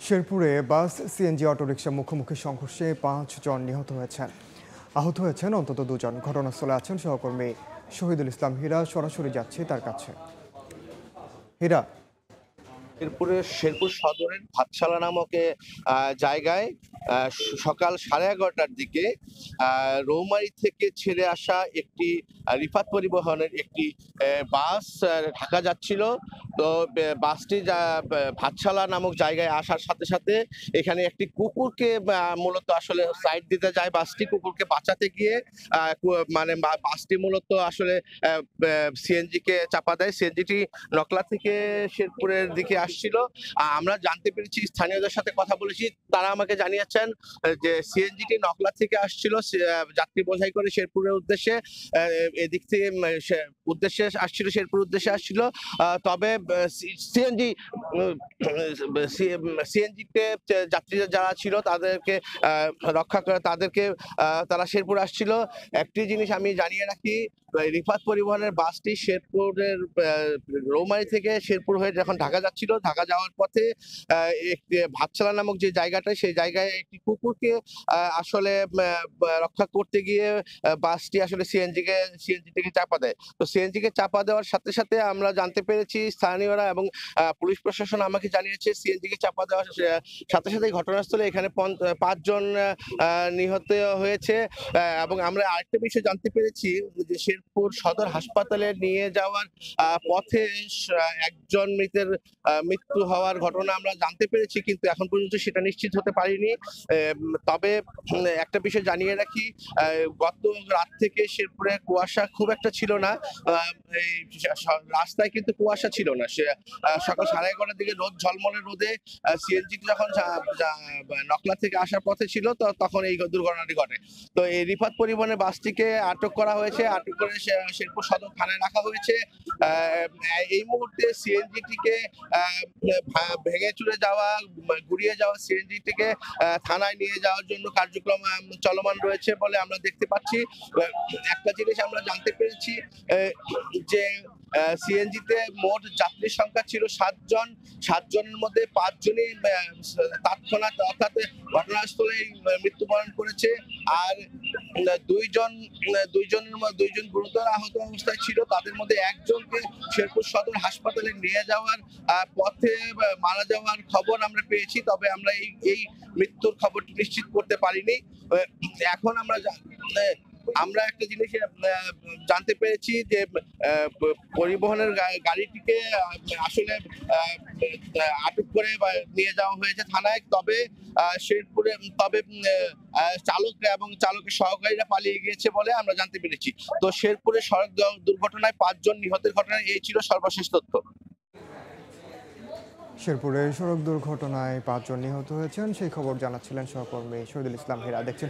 শেরপুরে বাস CNG autorickshaw মুখোমুখি সংঘর্ষে ৫ জন নিহত হয়েছেন। আহত হয়েছেন অন্তত ২ জন। ঘটনাস্থলে আছেন সহকর্মী শহীদুল ইসলাম হীরা। সরাসরি যাচ্ছে তার কাছে। হীরা, শেরপুরের শেরপুর সদরের ভাতশালা নামক জায়গায় সকাল 11:30টার দিকে রৌমারী থেকে ছেড়ে আসা একটি রিফাত পরিবহনের একটি বাস ঢাকা যাচ্ছিল। তো বাসটি ভাতশালা নামক জায়গায় আসার সাথে সাথে এখানে একটি কুকুরকে মূলত আসলে সাইড দিতে যায় বাসটি। কুকুরকে বাঁচাতে গিয়ে মানে বাসটি মূলত আসলে সিএনজি কে চাপা দেয়। সিএনজিটি নকলা থেকে শেরপুরের দিকে আসছিল। আমরা জানতে পেরেছি, স্থানীয়দের সাথে কথা বলেছি, তারা আমাকে জানিয়েছেন যে সিএনজিটি নকলা থেকে আসছিল যাত্রী বোঝাই করে শেরপুরের উদ্দেশ্যে। এদিক থেকে উদ্দেশ্যে আসছিল, শেরপুর উদ্দেশ্যে আসছিল। তবে সিএনজি সিএনজিতে যাত্রীরা যারা ছিল তাদেরকে রক্ষা করে, তাদেরকে তারা শেরপুর আসছিল। একটি জিনিস আমি জানিয়ে রাখি, রিফাত পরিবহনের বাসটি শেরপুরের রৌমারী থেকে শেরপুর হয়ে যখন ঢাকা যাচ্ছিল, ঢাকা যাওয়ার পথে একটি ভাতশালা নামক যে জায়গাটা, সেই জায়গায় একটি কুকুরকে আসলে রক্ষা করতে গিয়ে বাসটি আসলে সিএনজি থেকে চাপা দেয়। তো সিএনজি কে চাপা দেওয়ার সাথে সাথে আমরা জানতে পেরেছি, স্থানীয়রা এবং পুলিশ প্রশাসন আমাকে জানিয়েছে, সিএনজি কে চাপা দেওয়ার সাথে সাথে ঘটনাস্থলে এখানে ৫ জন নিহত হয়েছে। এবং আমরা আরেকটা বিষয় জানতে পেরেছি যে শেরপুর সদর হাসপাতালে নিয়ে যাওয়ার পথে একজন মৃতের মৃত্যু হওয়ার ঘটনা আমরা জানতে পেরেছি, কিন্তু এখন পর্যন্ত সেটা নিশ্চিত হতে পারিনি। তবে একটা বিষয় জানিয়ে রাখি, গত রাত থেকে শেরপুরে কুয়াশা খুব একটা ছিল না। রাস্তায় কিন্তু কুয়াশা ছিল না। সকাল 11:30টার দিকে রোদ, ঝলমলে রোদে সিএনজি যখন নকলা থেকে আসার পথে ছিল, তো তখন এই দুর্ঘটনাটি ঘটে। তো এই রিফাত পরিবহনের বাসটিকে আটক করা হয়েছে, আটক করে শেরপুর সদর থানায় রাখা হয়েছে। এই মুহূর্তে সিএনজিটিকে ভেঙে চুরে যাওয়া, গুড়িয়ে যাওয়া সিএনজিটিকে থানায় নিয়ে যাওয়ার জন্য কার্যক্রম চলমান রয়েছে বলে আমরা দেখতে পাচ্ছি। একটা জিনিস আমরা জানতে পেরেছি যে সিএনজিতে মোট যাত্রীর সংখ্যা ছিল ৭ জন। ৭ জনের মধ্যে ৫ জনই তৎক্ষণাৎ অর্থাৎ ঘটনাস্থলেই মৃত্যুবরণ করেছে। আর দুইজন গুরুতর আহত অবস্থায় ছিল। তাদের মধ্যে একজনকে শেরপুর সদর হাসপাতালে নিয়ে যাওয়ার পথে মারা যাওয়ার খবর আমরা পেয়েছি, তবে আমরা এই মৃত্যুর খবরটি নিশ্চিত করতে পারিনি। এখন আমরা একটা জিনিস জানতে পেরেছি যে পরিবহনের গাড়িটিকে আসলে আটক করে নিয়ে যাওয়া হয়েছে থানায়। তবে শেরপুরে চালক এবং চালকের সহকারীরা পালিয়ে গিয়েছে বলে আমরা জানতে পেরেছি। তো শেরপুরে সড়ক দুর্ঘটনায় ৫ জন নিহতের ঘটনায় এই ছিল সর্বশেষ তথ্য। শেরপুরে সড়ক দুর্ঘটনায় ৫ জন নিহত হয়েছেন, সেই খবর জানাচ্ছিলেন সহকর্মী শহীদুল ইসলাম হীরা। দেখছেন